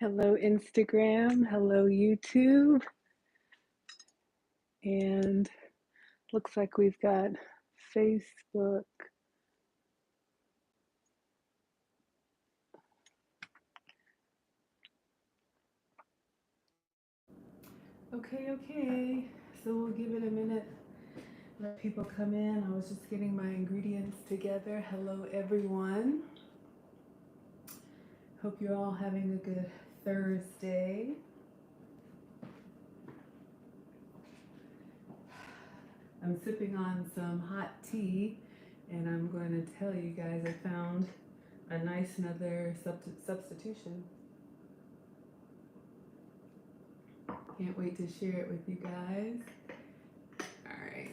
Hello, Instagram. Hello, YouTube. And looks like we've got Facebook. Okay. So we'll give it a minute. Let people come in. I was just getting my ingredients together. Hello, everyone. Hope you're all having a good Thursday. I'm sipping on some hot tea, and I'm going to tell you guys I found a nice another substitution. Can't wait to share it with you guys. All right.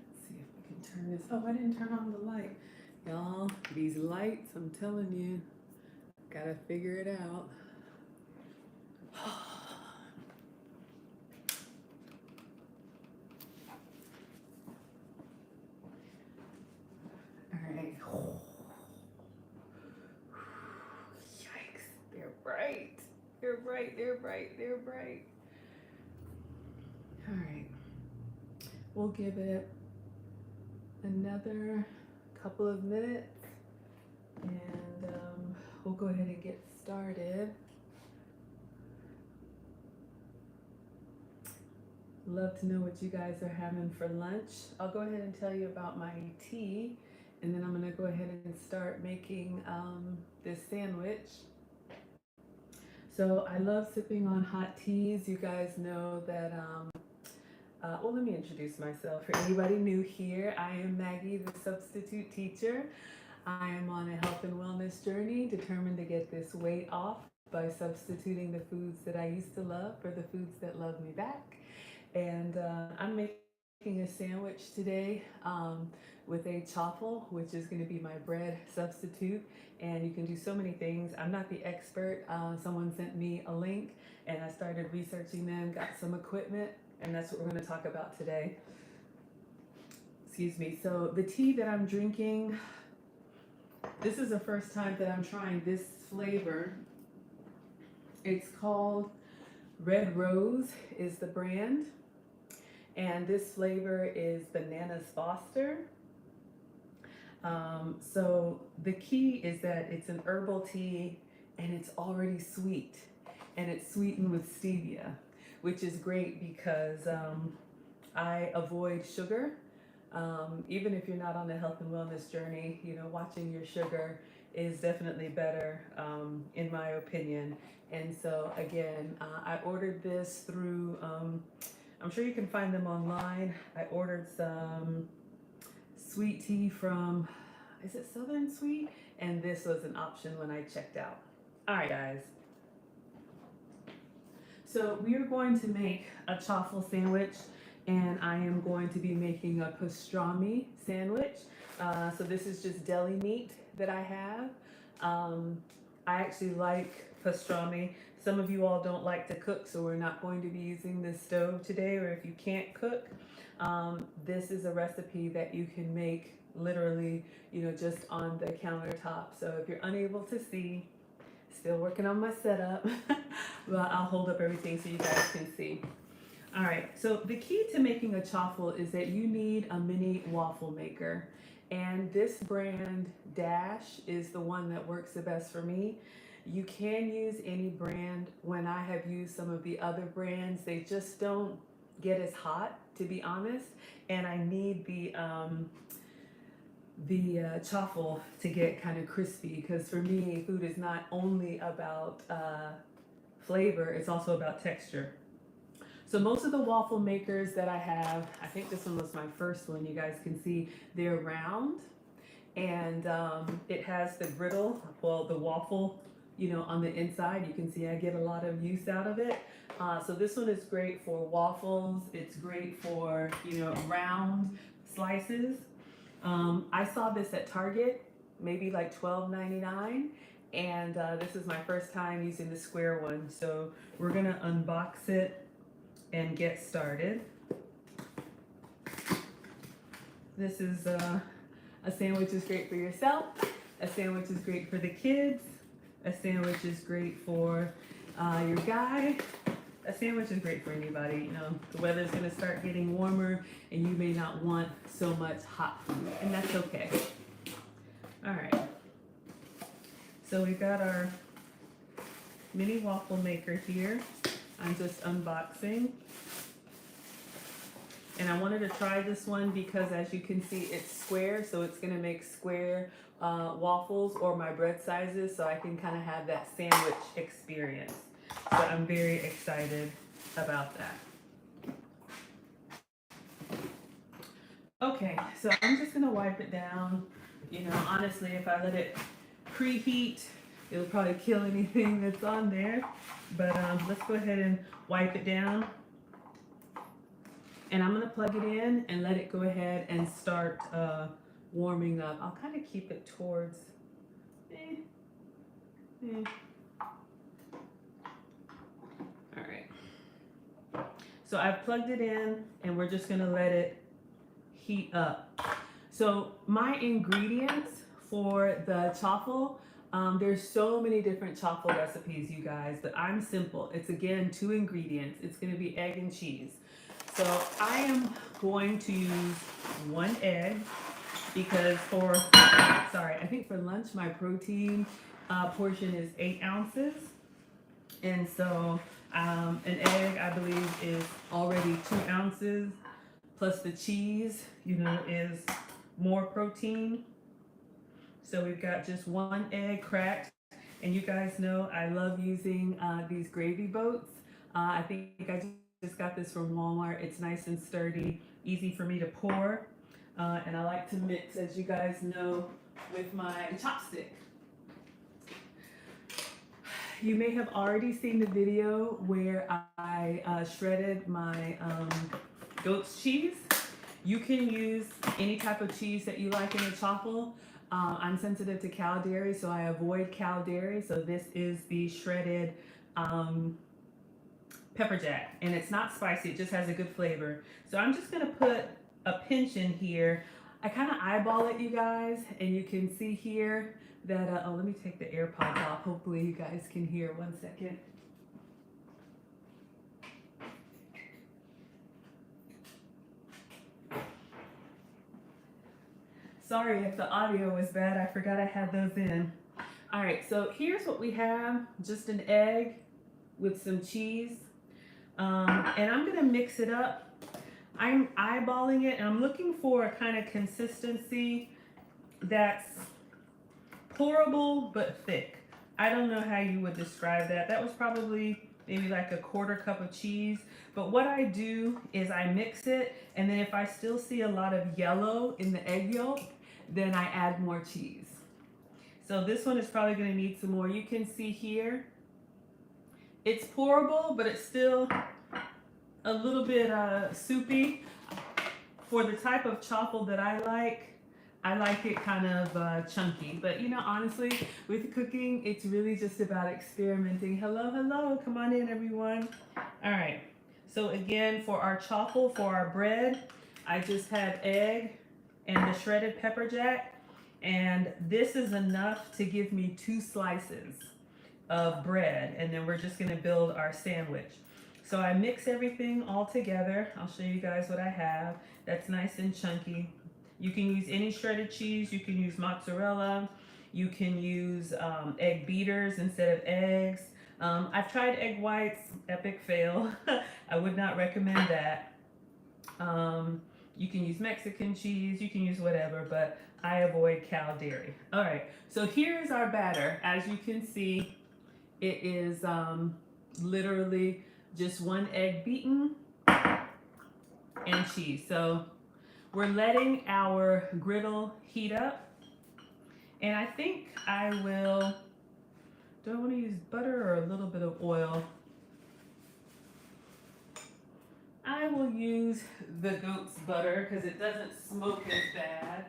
Let's see if we can turn this. Oh, I didn't turn on the light. Y'all, these lights, I'm telling you, gotta figure it out. All right. Yikes, they're bright. They're bright. All right. We'll give it another couple of minutes and we'll go ahead and get started. Love to know what you guys are having for lunch. I'll go ahead and tell you about my tea, and then I'm gonna go ahead and start making this sandwich. So I love sipping on hot teas. You guys know that, well, let me introduce myself. For anybody new here, I am Maggie, the substitute teacher. I am on a health and wellness journey, determined to get this weight off by substituting the foods that I used to love for the foods that love me back. And I'm making a sandwich today with a chaffle, which is going to be my bread substitute. And you can do so many things. I'm not the expert. Someone sent me a link and I started researching them, got some equipment, and that's what we're going to talk about today. Excuse me. So the tea that I'm drinking, this is the first time that I'm trying this flavor. It's called Red Rose is the brand. And this flavor is Bananas Foster. So the key is that it's an herbal tea and it's already sweet, and it's sweetened with stevia, which is great because I avoid sugar. Even if you're not on a health and wellness journey, you know, watching your sugar is definitely better, in my opinion. And so again, I ordered this through, I'm sure you can find them online. I ordered some sweet tea from, is it Southern Sweet? And this was an option when I checked out. All right, guys. So we are going to make a chaffle sandwich, and I am going to be making a pastrami sandwich. So this is just deli meat that I have. I actually like pastrami. Some of you all don't like to cook, so we're not going to be using this stove today, or if you can't cook, this is a recipe that you can make literally, you know, just on the countertop. So if you're unable to see, still working on my setup, but I'll hold up everything so you guys can see. All right, so the key to making a chaffle is that you need a mini waffle maker. And this brand Dash is the one that works the best for me. You can use any brand. When I have used some of the other brands, they just don't get as hot, to be honest. And I need the chaffle to get kind of crispy, because for me, food is not only about flavor, it's also about texture. So most of the waffle makers that I have, I think this one was my first one, you guys can see, they're round, and it has the griddle, well, the waffle, you know, on the inside. You can see I get a lot of use out of it. So this one is great for waffles. It's great for, you know, round slices. I saw this at Target, maybe like $12.99. And this is my first time using the square one. So we're gonna unbox it and get started. This is a sandwich is great for yourself. A sandwich is great for the kids. A sandwich is great for your guy. A sandwich is great for anybody. You know, the weather's going to start getting warmer and you may not want so much hot food, and that's okay. All right. So we've got our mini waffle maker here. I'm just unboxing. And I wanted to try this one because, as you can see, it's square, so it's going to make square waffles or my bread sizes, so I can kind of have that sandwich experience. So I'm very excited about that. Okay, so I'm just going to wipe it down. You know, honestly, if I let it preheat, it'll probably kill anything that's on there. But let's go ahead and wipe it down. And I'm going to plug it in and let it go ahead and start warming up. I'll kind of keep it towards... All right. So I've plugged it in and we're just going to let it heat up. So my ingredients for the chaffle, there's so many different chaffle recipes, you guys, but I'm simple. It's, again, 2 ingredients. It's going to be egg and cheese. So I am going to use 1 egg because I think for lunch my protein portion is 8 ounces. And so an egg, I believe, is already 2 ounces, plus the cheese, you know, is more protein. So we've got just 1 egg cracked. And you guys know I love using these gravy boats. I think I just got this from Walmart. It's nice and sturdy, easy for me to pour. And I like to mix, as you guys know, with my chopstick. You may have already seen the video where I shredded my goat's cheese. You can use any type of cheese that you like in a chaffle. I'm sensitive to cow dairy, so I avoid cow dairy. So this is the shredded pepper jack, and it's not spicy, it just has a good flavor. So I'm just gonna put a pinch in here. I kind of eyeball it, you guys, and you can see here that, oh, let me take the AirPods off. Hopefully you guys can hear. 1 second. Sorry if the audio was bad, I forgot I had those in. All right, so here's what we have, just an egg with some cheese. And I'm gonna mix it up. I'm eyeballing it and I'm looking for a kind of consistency that's pourable but thick. I don't know how you would describe that. That was probably maybe like a 1/4 cup of cheese. But what I do is I mix it, and then if I still see a lot of yellow in the egg yolk, then I add more cheese. So this one is probably gonna need some more. You can see here, it's pourable, but it's still a little bit soupy. For the type of chaffle that I like it kind of chunky. But you know, honestly, with cooking, it's really just about experimenting. Hello, hello, come on in, everyone. All right, so again, for our chaffle, for our bread, I just have egg and the shredded pepper jack, and this is enough to give me 2 slices of bread, and then we're just gonna build our sandwich. So I mix everything all together. I'll show you guys what I have. That's nice and chunky. You can use any shredded cheese. You can use mozzarella. You can use egg beaters instead of eggs. I've tried egg whites, epic fail. I would not recommend that. You can use Mexican cheese. You can use whatever, but I avoid cow dairy. All right, so here's our batter. As you can see, it is literally just 1 egg beaten and cheese. So we're letting our griddle heat up. And I think I will, do I want to use butter or a little bit of oil? I will use the goat's butter because it doesn't smoke as bad.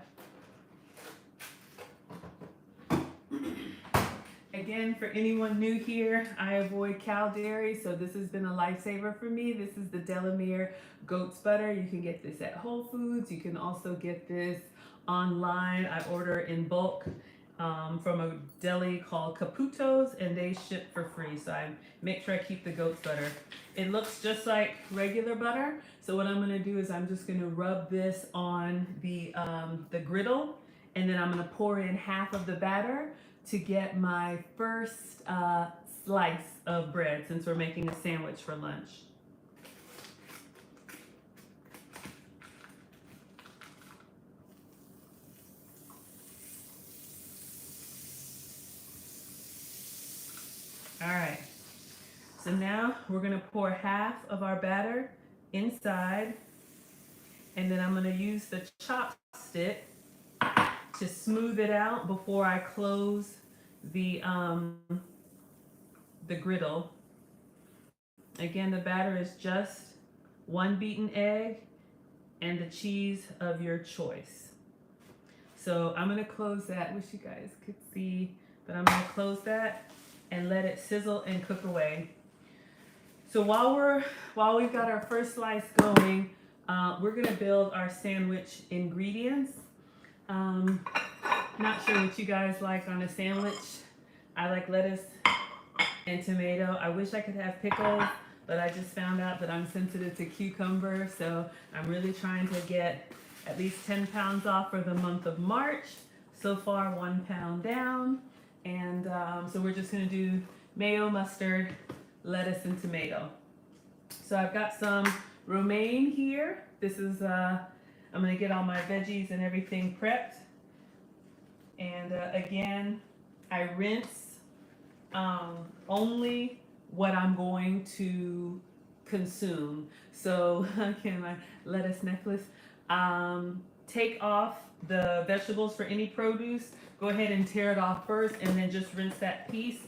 again, for anyone new here, I avoid cow dairy, so this has been a lifesaver for me. This is the Delamere goat's butter. You can get this at Whole Foods. You can also get this online. I order in bulk from a deli called Caputo's, and they ship for free. So I make sure I keep the goat's butter. It looks just like regular butter. So what I'm gonna do is I'm just gonna rub this on the griddle, and then I'm gonna pour in half of the batter to get my first slice of bread, since we're making a sandwich for lunch. All right, so now we're gonna pour half of our batter inside, and then I'm gonna use the chopstick to smooth it out before I close the griddle. Again, the batter is just 1 beaten egg and the cheese of your choice. So I'm gonna close that. Wish you guys could see, but I'm gonna close that and let it sizzle and cook away. So while we've got our first slice going, we're gonna build our sandwich ingredients. Not sure what you guys like on a sandwich. I like lettuce and tomato. I wish I could have pickles, but I just found out that I'm sensitive to cucumber, so I'm really trying to get at least 10 pounds off for the month of March. So far, 1 pound down. And so we're just gonna do mayo, mustard, lettuce, and tomato. So I've got some romaine here. This is, I'm gonna get all my veggies and everything prepped. And again, I rinse only what I'm going to consume. So, okay, my lettuce necklace. Take off the vegetables for any produce. Go ahead and tear it off first, and then just rinse that piece.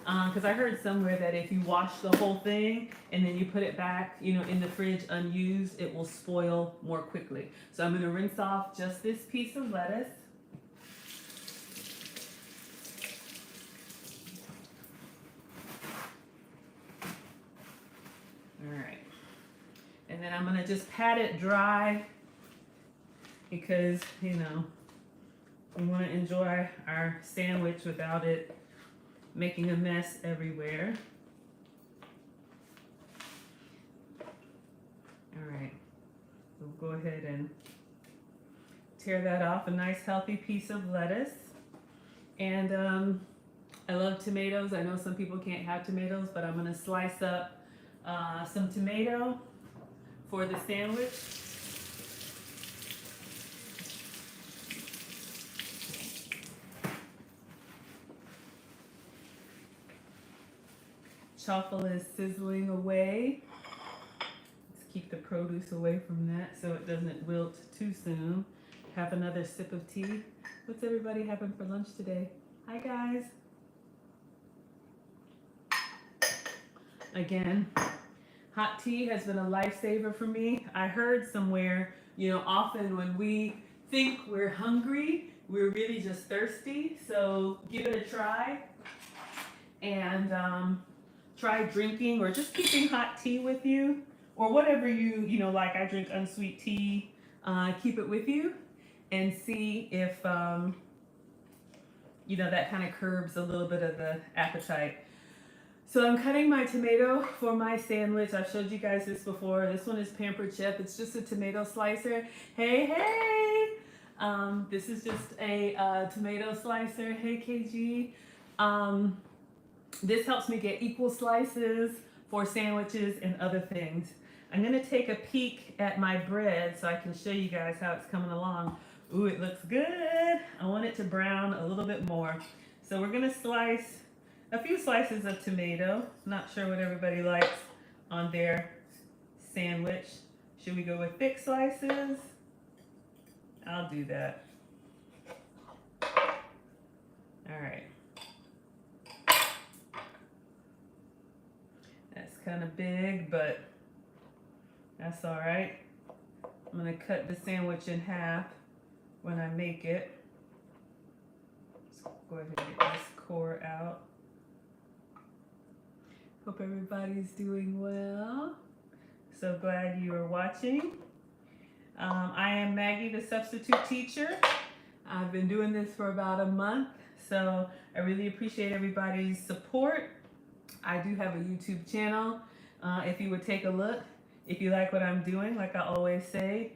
Because I heard somewhere that if you wash the whole thing and then you put it back, in the fridge unused, it will spoil more quickly. So I'm going to rinse off just this piece of lettuce. All right. And then I'm going to just pat it dry because, we want to enjoy our sandwich without it making a mess everywhere. All right, we'll go ahead and tear that off, a nice healthy piece of lettuce. And I love tomatoes. I know some people can't have tomatoes, but I'm gonna slice up some tomato for the sandwich. Chaffle is sizzling away. Let's keep the produce away from that so it doesn't wilt too soon. Have another sip of tea. What's everybody having for lunch today? Hi guys. Again, hot tea has been a lifesaver for me. I heard somewhere, often when we think we're hungry, we're really just thirsty. So give it a try. And try drinking or just keeping hot tea with you, or whatever you like. I drink unsweet tea. Keep it with you and see if that kind of curbs a little bit of the appetite. So I'm cutting my tomato for my sandwich. I've showed you guys this before. This one is Pampered Chef. It's just a tomato slicer. Hey. This is just a tomato slicer. Hey, KG. This helps me get equal slices for sandwiches and other things. I'm gonna take a peek at my bread so I can show you guys how it's coming along. Ooh, it looks good. I want it to brown a little bit more. So we're gonna slice a few slices of tomato. Not sure what everybody likes on their sandwich. Should we go with thick slices? I'll do that. All right. Kind of big, but that's all right. I'm gonna cut the sandwich in half when I make it. Let's go ahead and get this core out. Hope everybody's doing well. So glad you are watching. I am Maggie, the substitute teacher. I've been doing this for about a month, so I really appreciate everybody's support. I do have a YouTube channel. If you would take a look, if you like what I'm doing, like I always say,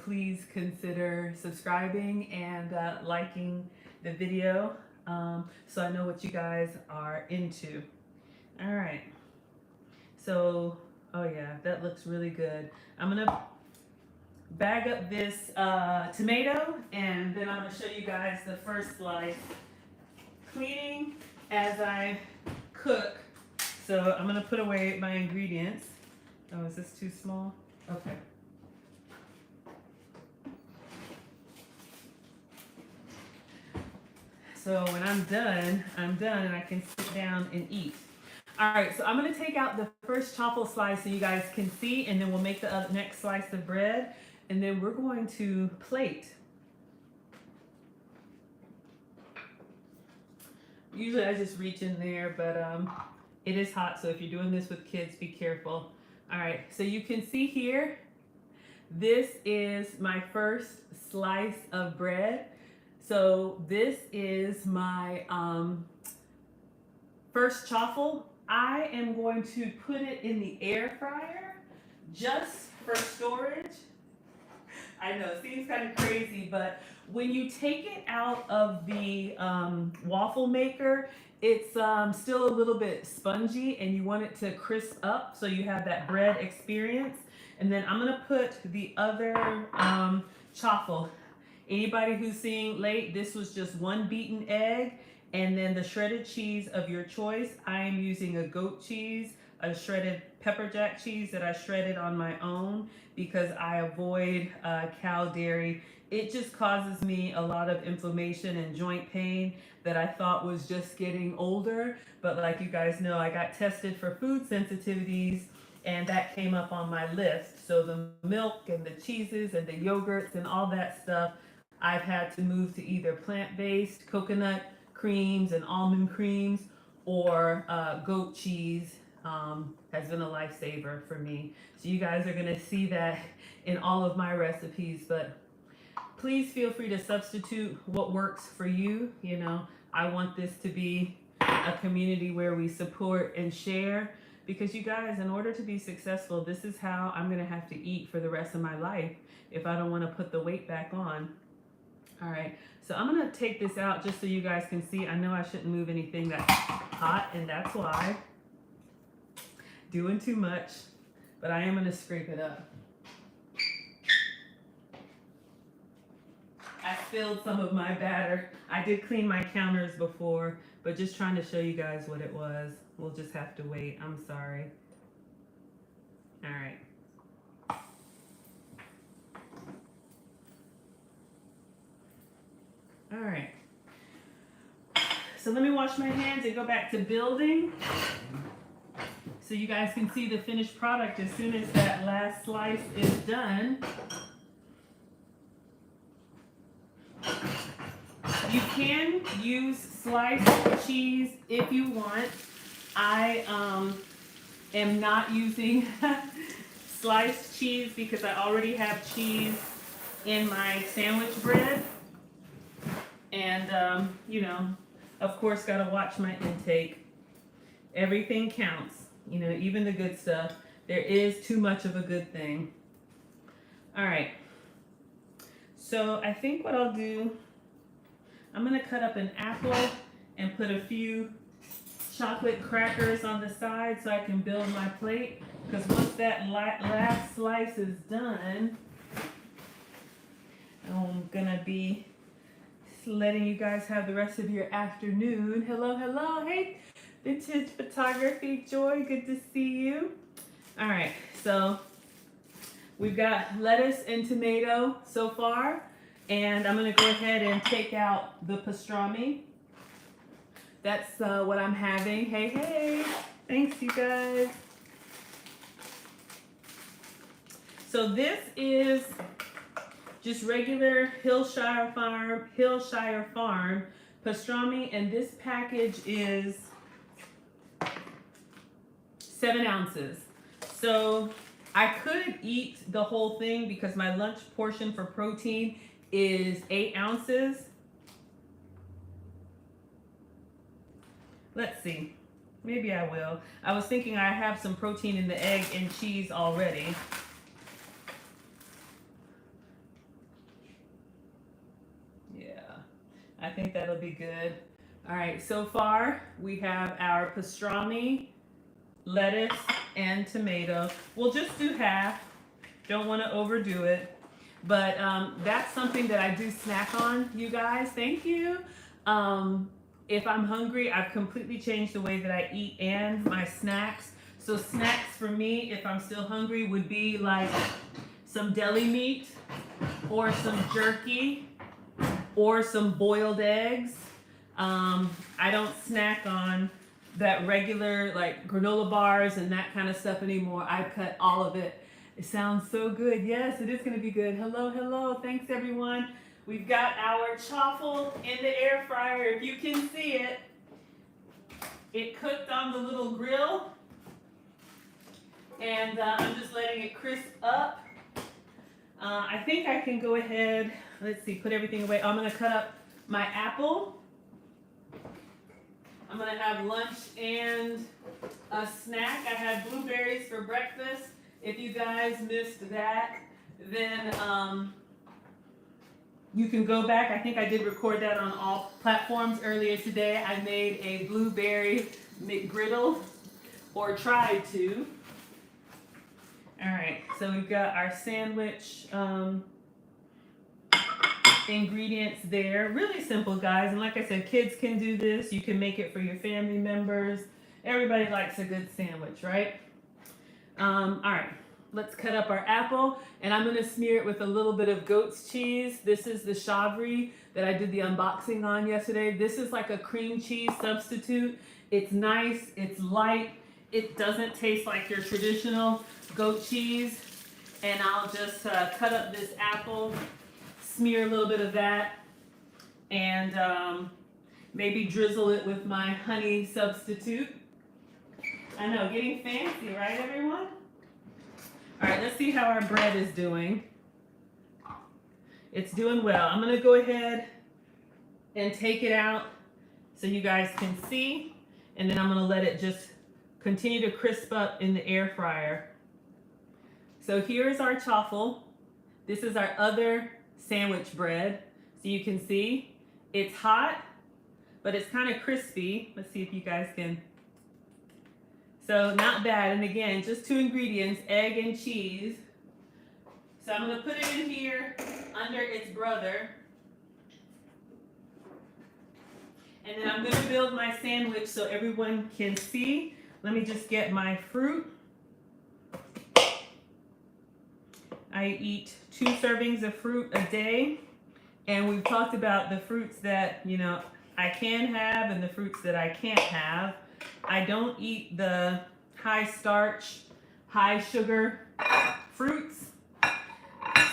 please consider subscribing and liking the video so I know what you guys are into. All right. So, oh yeah, that looks really good. I'm gonna bag up this tomato, and then I'm gonna show you guys the first slice. Cleaning as I cook. So I'm gonna put away my ingredients. Oh, is this too small? Okay. So when I'm done and I can sit down and eat. All right, so I'm gonna take out the first chaffle slice so you guys can see, and then we'll make the next slice of bread, and then we're going to plate. Usually I just reach in there, but it is hot, so if you're doing this with kids, be careful. All right, so you can see here, this is my first slice of bread. So this is my first chaffle. I am going to put it in the air fryer just for storage. I know, it seems kind of crazy, but when you take it out of the waffle maker, it's still a little bit spongy, and you want it to crisp up so you have that bread experience. And then I'm gonna put the other chaffle. Anybody who's seeing late, this was just one beaten egg, and then the shredded cheese of your choice. I am using a goat cheese, a shredded pepper jack cheese that I shredded on my own because I avoid cow dairy. It just causes me a lot of inflammation and joint pain that I thought was just getting older. But like you guys know, I got tested for food sensitivities, and that came up on my list. So the milk and the cheeses and the yogurts and all that stuff, I've had to move to either plant-based coconut creams and almond creams, or goat cheese has been a lifesaver for me. So you guys are gonna see that in all of my recipes, but please feel free to substitute what works for you. I want this to be a community where we support and share, because you guys, in order to be successful, this is how I'm gonna have to eat for the rest of my life if I don't wanna put the weight back on. All right, so I'm gonna take this out just so you guys can see. I know I shouldn't move anything that's hot, and that's why. Doing too much, but I am gonna scrape it up. I spilled some of my batter. I did clean my counters before, but just trying to show you guys what it was. We'll just have to wait, I'm sorry. All right. All right, so let me wash my hands and go back to building so you guys can see the finished product as soon as that last slice is done. You can use sliced cheese if you want. I am not using sliced cheese because I already have cheese in my sandwich bread. And, of course, got to watch my intake. Everything counts, even the good stuff. There is too much of a good thing. All right. So I think what I'll do, I'm going to cut up an apple and put a few chocolate crackers on the side so I can build my plate. Because once that last slice is done, I'm going to be letting you guys have the rest of your afternoon. Hello, hello. Hey, Vintage Photography Joy, good to see you. All right, so we've got lettuce and tomato so far, and I'm gonna go ahead and take out the pastrami. That's what I'm having. Hey, hey, thanks you guys. So this is just regular Hillshire Farm pastrami, and this package is 7 ounces. So I could eat the whole thing because my lunch portion for protein is 8 ounces. Let's see. Maybe I will. I was thinking I have some protein in the egg and cheese already. Yeah, I think that'll be good. All right, so far we have our pastrami, lettuce, and tomato. We'll just do half. Don't want to overdo it. But that's something that I do snack on, you guys. Thank you. If I'm hungry, I've completely changed the way that I eat and my snacks. So snacks for me, if I'm still hungry, would be like some deli meat or some jerky or some boiled eggs. I don't snack on that regular like granola bars and that kind of stuff anymore. I've cut all of it. It sounds so good. Yes, it is going to be good. Hello, hello. Thanks, everyone. We've got our chaffle in the air fryer. If you can see it, it cooked on the little grill. And I'm just letting it crisp up. I think I can go ahead, let's see, put everything away. I'm going to cut up my apple. I'm going to have lunch and a snack. I had blueberries for breakfast. If you guys missed that, then you can go back. I think I did record that on all platforms earlier today. I made a blueberry McGriddle, or tried to. All right, so we've got our sandwich ingredients there. Really simple, guys. And like I said, kids can do this. You can make it for your family members. Everybody likes a good sandwich, right? All right, let's cut up our apple, and I'm gonna smear it with a little bit of goat's cheese. This is the Chavry that I did the unboxing on yesterday. This is like a cream cheese substitute. It's nice, it's light, it doesn't taste like your traditional goat cheese. And I'll just cut up this apple, smear a little bit of that, and maybe drizzle it with my honey substitute. I know, getting fancy, right, everyone? All right, let's see how our bread is doing. It's doing well. I'm gonna go ahead and take it out so you guys can see, and then I'm gonna let it just continue to crisp up in the air fryer. So here's our chaffle. This is our other sandwich bread. So you can see it's hot, but it's kind of crispy. Let's see if you guys can. So not bad. And again, just 2 ingredients, egg and cheese. So I'm gonna put it in here under its brother. And then I'm gonna build my sandwich so everyone can see. Let me just get my fruit. I eat 2 servings of fruit a day. And we've talked about the fruits that, you know, I can have and the fruits that I can't have. I don't eat the high starch, high sugar fruits.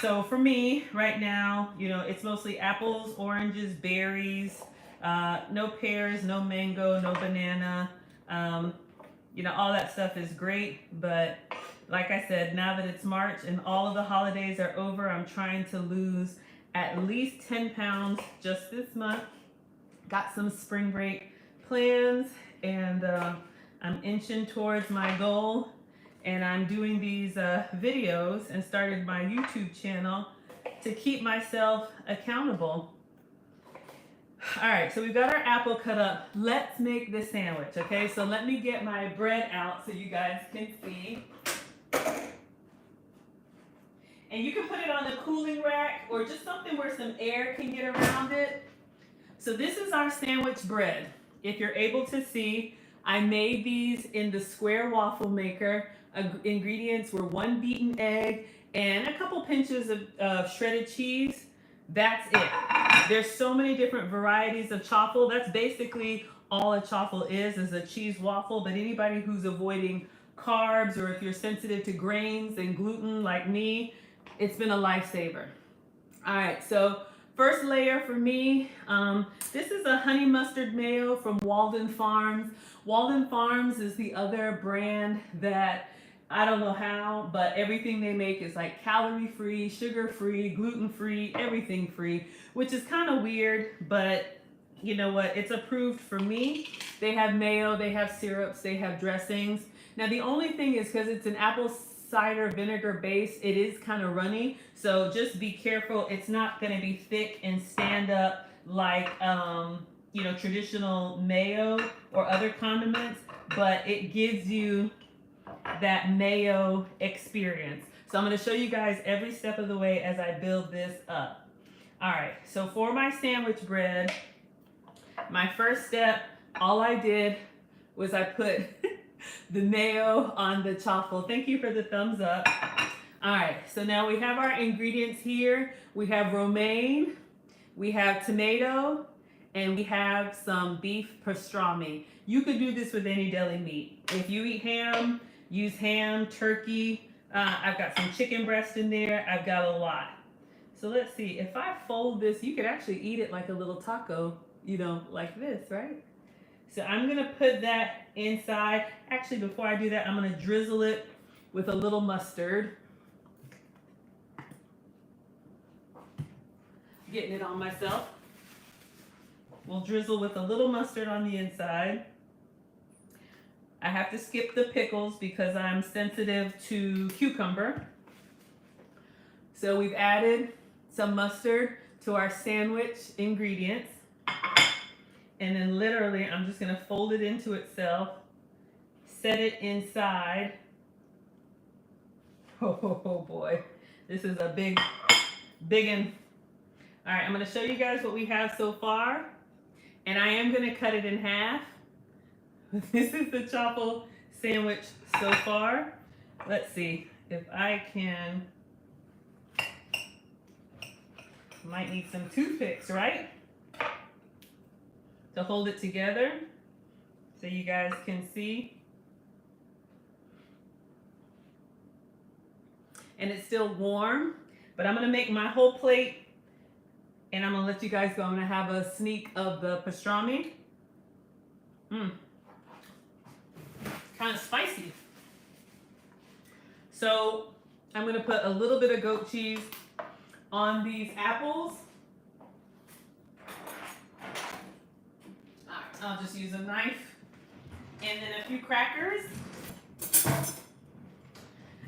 So for me right now, you know, it's mostly apples, oranges, berries, no pears, no mango, no banana. You know, all that stuff is great. But like I said, now that it's March and all of the holidays are over, I'm trying to lose at least 10 pounds just this month. Got some spring break plans, and I'm inching towards my goal. And I'm doing these videos and started my YouTube channel to keep myself accountable. All right, so we've got our apple cut up. Let's make the sandwich, okay? So let me get my bread out so you guys can see. And you can put it on the cooling rack or just something where some air can get around it. So this is our sandwich bread. If you're able to see, I made these in the square waffle maker. Ingredients were 1 beaten egg and a couple pinches of shredded cheese. That's it. There's so many different varieties of chaffle. That's basically all a chaffle is a cheese waffle. But anybody who's avoiding carbs, or if you're sensitive to grains and gluten like me, it's been a lifesaver. All right, so First layer for me, this is a honey mustard mayo from Walden Farms. Walden Farms is the other brand that I don't know how, but everything they make is like calorie free, sugar free, gluten free, everything free, which is kind of weird, but you know what? It's approved for me. They have mayo, they have syrups, they have dressings. Now the only thing is because it's an apple cider vinegar base, it is kind of runny. So just be careful. It's not going to be thick and stand up like, you know, traditional mayo or other condiments, but it gives you that mayo experience. So I'm going to show you guys every step of the way as I build this up. All right, so for my sandwich bread, my first step, all I did was I put the mayo on the chaffle. Thank you for the thumbs up. All right, so now we have our ingredients here. We have romaine, we have tomato, and we have some beef pastrami. You could do this with any deli meat. If you eat ham, use ham, turkey. I've got some chicken breast in there. I've got a lot. So let's see, if I fold this, you could actually eat it like a little taco, you know, like this, right? So I'm gonna put that inside. Actually, before I do that, I'm gonna drizzle it with a little mustard. Getting it on myself. We'll drizzle with a little mustard on the inside. I have to skip the pickles because I'm sensitive to cucumber. So we've added some mustard to our sandwich ingredients. And then literally, I'm just gonna fold it into itself, set it inside. Oh boy, this is a big one. All right, I'm gonna show you guys what we have so far. And I am gonna cut it in half. This is the chaffle sandwich so far. Let's see if I can, might need some toothpicks, right? To hold it together so you guys can see. And it's still warm, but I'm gonna make my whole plate and I'm gonna let you guys go. I'm gonna have a sneak of the pastrami. Kind of spicy. So I'm gonna put a little bit of goat cheese on these apples. I'll just use a knife and then a few crackers.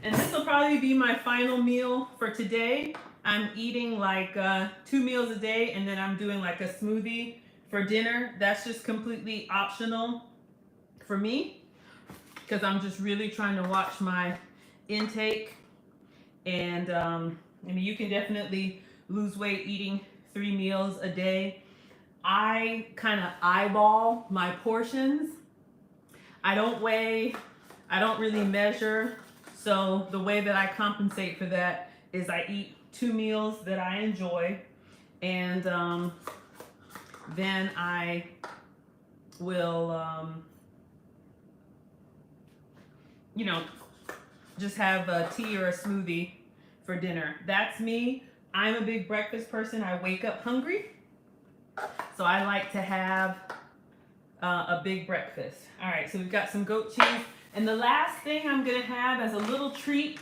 And this will probably be my final meal for today. I'm eating like 2 meals a day and then I'm doing like a smoothie for dinner. That's just completely optional for me because I'm just really trying to watch my intake. And I mean, you can definitely lose weight eating 3 meals a day. I kind of eyeball my portions. I don't weigh, I don't really measure. So the way that I compensate for that is I eat 2 meals that I enjoy. And then I will, you know, just have a tea or a smoothie for dinner. That's me. I'm a big breakfast person. I wake up hungry. So I like to have a big breakfast. All right, so we've got some goat cheese. And the last thing I'm gonna have as a little treat,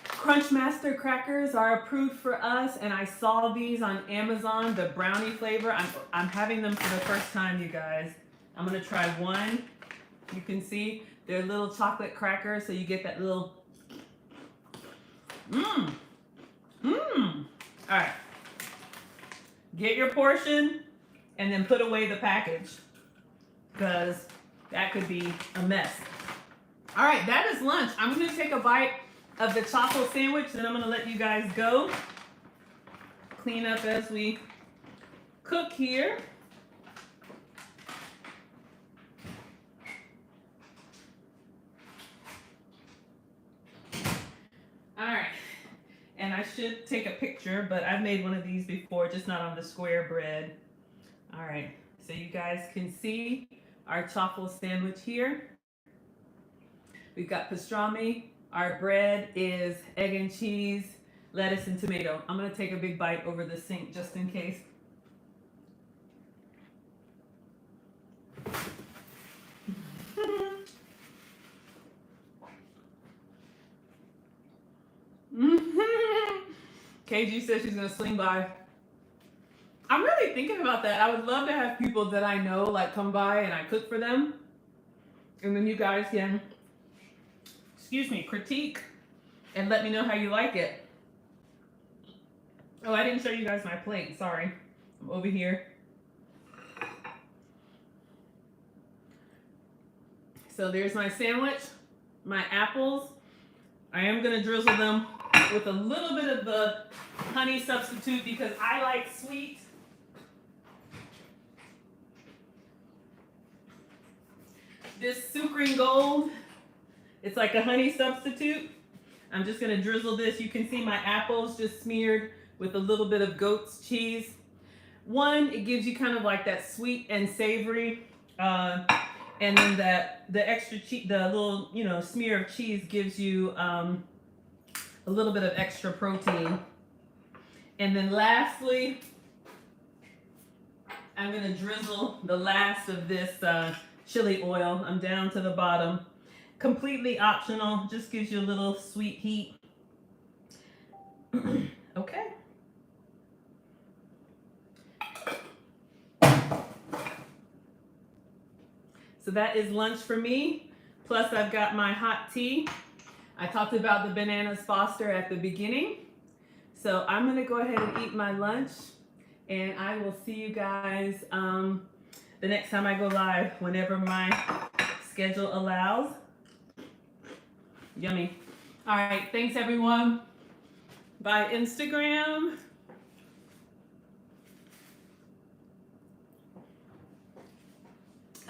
Crunchmaster crackers are approved for us, and I saw these on Amazon, the brownie flavor. I'm having them for the first time, you guys. I'm gonna try one. You can see they're little chocolate crackers, so you get that little, All right. Get your portion and then put away the package because that could be a mess. All right, that is lunch. I'm gonna take a bite of the chaffle sandwich, then I'm gonna let you guys go. Clean up as we cook here. All right. And I should take a picture, but I've made one of these before, just not on the square bread. All right, so you guys can see our chaffle sandwich here. We've got pastrami. Our bread is egg and cheese lettuce and tomato. I'm gonna take a big bite over the sink just in case. KG says she's gonna swing by. I'm really thinking about that. I would love to have people that I know like come by and I cook for them. And then you guys can, critique and let me know how you like it. Oh, I didn't show you guys my plate. Sorry. I'm over here. So there's my sandwich, my apples. I am going to drizzle them with a little bit of the honey substitute because I like sweet. This Sucreen Gold, it's like a honey substitute. I'm just going to drizzle this. You can see my apples just smeared with a little bit of goat's cheese. One, it gives you kind of like that sweet and savory. And then the extra cheese, the little, smear of cheese gives you a little bit of extra protein. And then lastly, I'm going to drizzle the last of this chili oil. I'm down to the bottom. Completely optional, just gives you a little sweet heat. Okay. So that is lunch for me. Plus I've got my hot tea. I talked about the bananas Foster at the beginning. So I'm gonna go ahead and eat my lunch and I will see you guys the next time I go live, whenever my schedule allows. Yummy. All right, thanks everyone. Bye Instagram.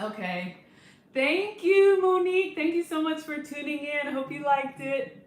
Okay. Thank you, Monique. Thank you so much for tuning in. I hope you liked it.